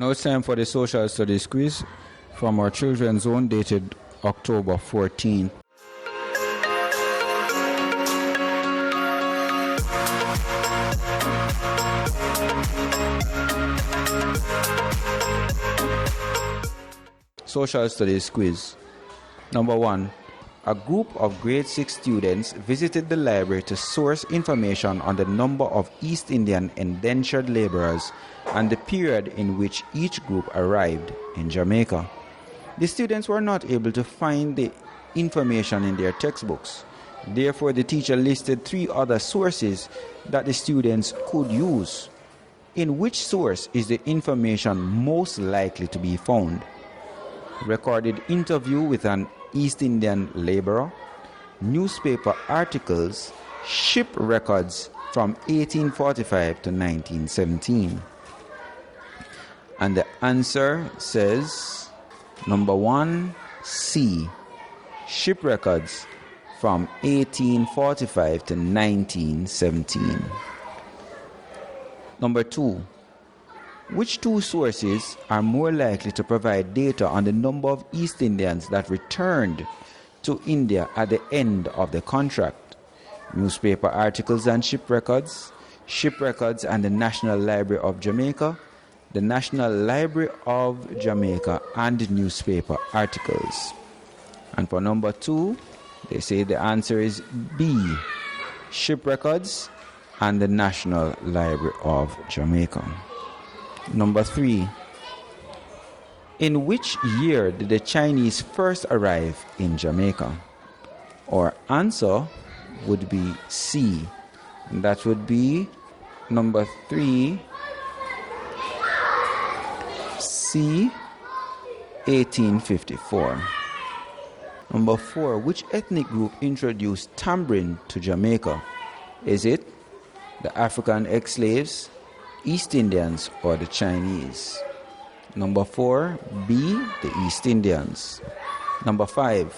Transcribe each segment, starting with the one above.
Now it's time for the social studies quiz from our children's zone dated October 14. Social studies quiz. Number 1. A group of grade 6 students visited the library to source information on the number of East Indian indentured laborers and the period in which each group arrived in Jamaica. The students were not able to find the information in their textbooks. Therefore, the teacher listed 3 other sources that the students could use. In which source is the information most likely to be found? Recorded interview with an East Indian laborer, newspaper articles, ship records from 1845 to 1917. And the answer says number 1, C, ship records from 1845 to 1917. Number 2, which 2 sources are more likely to provide data on the number of East Indians that returned to India at the end of the contract? Newspaper articles and ship records and the National Library of Jamaica, the National Library of Jamaica, and newspaper articles. And for number 2, they say the answer is B, ship records and the National Library of Jamaica. Number 3. In which year did the Chinese first arrive in Jamaica? Our answer would be C. And that would be number 3, C, 1854. Number 4. Which ethnic group introduced tambourine to Jamaica? Is it the African ex-slaves, East Indians, or the Chinese? Number 4, B, the East Indians. Number 5,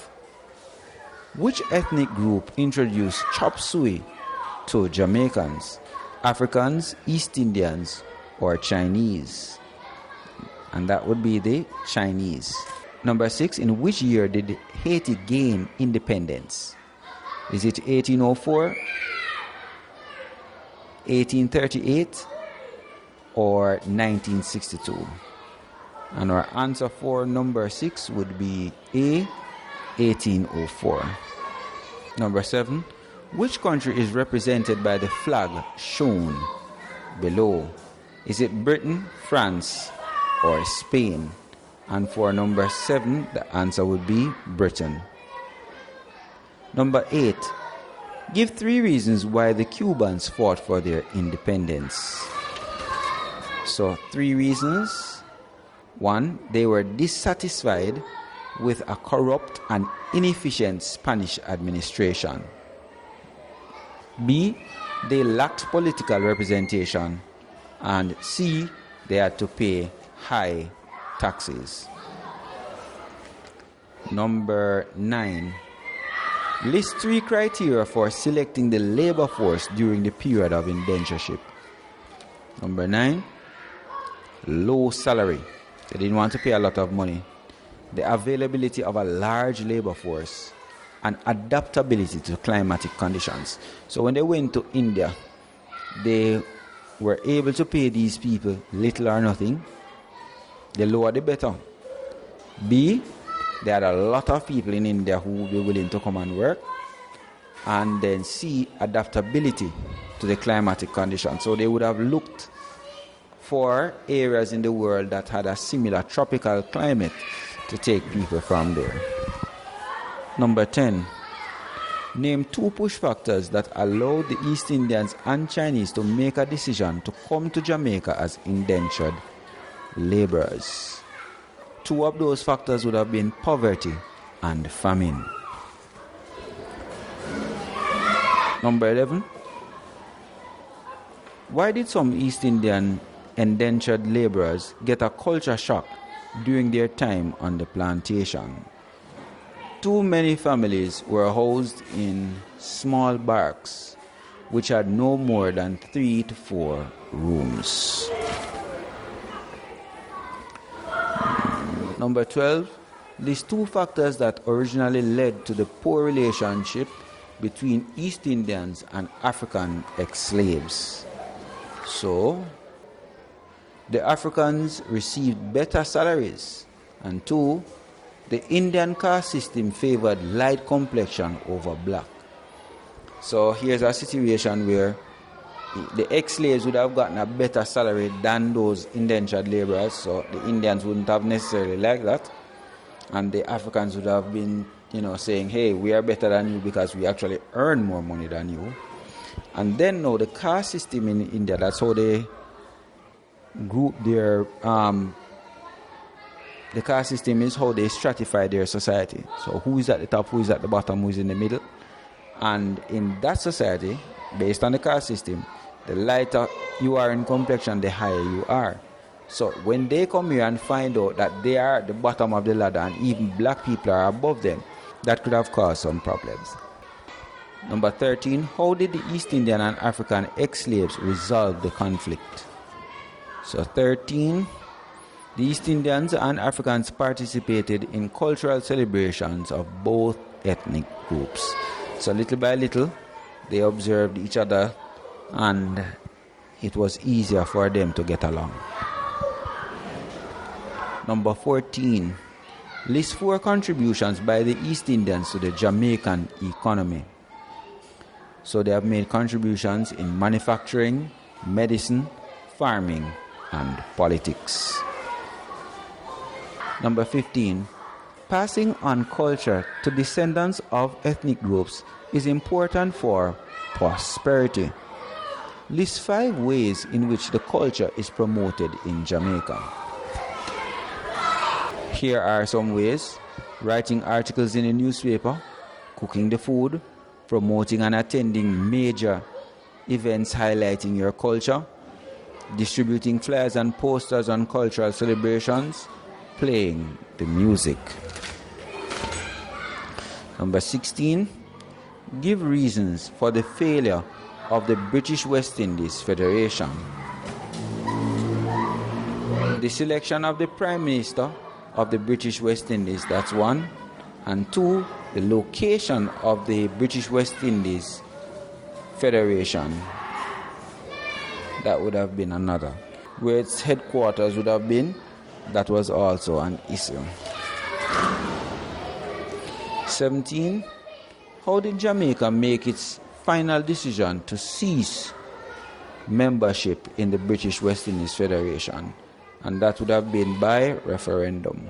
which ethnic group introduced chop suey to Jamaicans? Africans, East Indians, or Chinese? And that would be the Chinese. Number 6, in which year did Haiti gain independence? Is it 1804, 1838, or 1962? And our answer for number 6 would be A, 1804. Number 7, which country is represented by the flag shown below? Is it Britain, France, or Spain? And for number 7, the answer would be Britain. Number 8, give 3 reasons why the Cubans fought for their independence. So 3 reasons. 1, they were dissatisfied with a corrupt and inefficient Spanish administration. B, they lacked political representation. And C, they had to pay high taxes. Number 9, list 3 criteria for selecting the labor force during the period of indentureship. Number 9, low salary. They didn't want to pay a lot of money. The availability of a large labor force and adaptability to climatic conditions. So when they went to India, they were able to pay these people little or nothing. The lower the better. B, they had a lot of people in India who were willing to come and work. And then C, adaptability to the climatic conditions. So they would have looked for areas in the world that had a similar tropical climate to take people from there. Number 10. Name 2 push factors that allowed the East Indians and Chinese to make a decision to come to Jamaica as indentured laborers. 2 of those factors would have been poverty and famine. Number 11. Why did some East Indian indentured laborers get a culture shock during their time on the plantation? Too many families were housed in small barracks which had no more than 3 to 4 rooms. Number 12, list 2 factors that originally led to the poor relationship between East Indians and African ex-slaves. So, the Africans received better salaries, and 2, the Indian caste system favored light complexion over black. So here's a situation where the ex-slaves would have gotten a better salary than those indentured laborers, so the Indians wouldn't have necessarily liked that, and the Africans would have been, saying, hey, we are better than you because we actually earn more money than you. And then now the caste system in India, that's how they group their the caste system is how they stratify their society. So who is at the top, who is at the bottom, who is in the middle. And in that society, based on the caste system, the lighter you are in complexion, the higher you are. So when they come here and find out that they are at the bottom of the ladder and even black people are above them, that could have caused some problems. Number 13, how did the East Indian and African ex-slaves resolve the conflict? So 13, the East Indians and Africans participated in cultural celebrations of both ethnic groups. So little by little, they observed each other and it was easier for them to get along. Number 14, list 4 contributions by the East Indians to the Jamaican economy. So they have made contributions in manufacturing, medicine, farming, and politics. Number 15, passing on culture to descendants of ethnic groups is important for prosperity. List 5 ways in which the culture is promoted in Jamaica. Here are some ways: writing articles in a newspaper, cooking the food, promoting and attending major events highlighting your culture, distributing flyers and posters on cultural celebrations, playing the music. Number 16, give reasons for the failure of the British West Indies Federation. The selection of the Prime Minister of the British West Indies, that's one. And 2, the location of the British West Indies Federation, that would have been another. Where its headquarters would have been, that was also an issue. 17, how did Jamaica make its final decision to cease membership in the British West Indies Federation? And that would have been by referendum.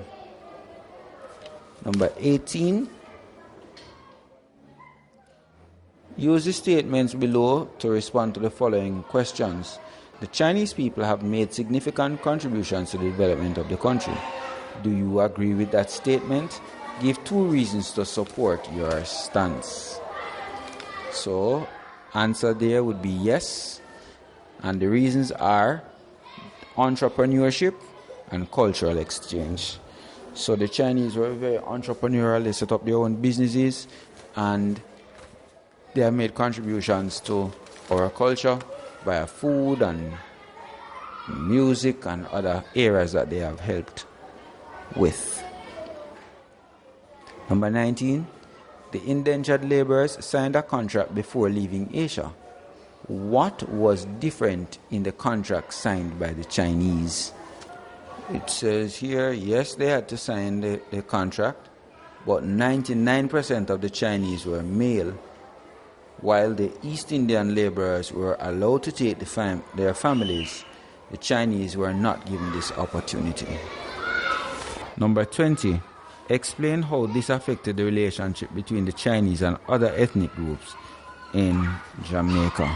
Number 18, use the statements below to respond to the following questions. The Chinese people have made significant contributions to the development of the country. Do you agree with that statement? Give 2 reasons to support your stance. So, answer there would be yes. And the reasons are entrepreneurship and cultural exchange. So the Chinese were very entrepreneurial. They set up their own businesses and they have made contributions to our culture via food and music and other areas that they have helped with. Number 19, the indentured laborers signed a contract before leaving Asia. What was different in the contract signed by the Chinese? It says here, yes, they had to sign the contract, but 99% of the Chinese were male, while the East Indian laborers were allowed to take their families. The Chinese were not given this opportunity. Number 20, explain how this affected the relationship between the Chinese and other ethnic groups in Jamaica.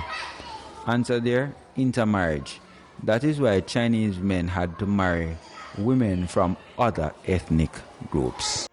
Answer there, intermarriage. That is why Chinese men had to marry women from other ethnic groups.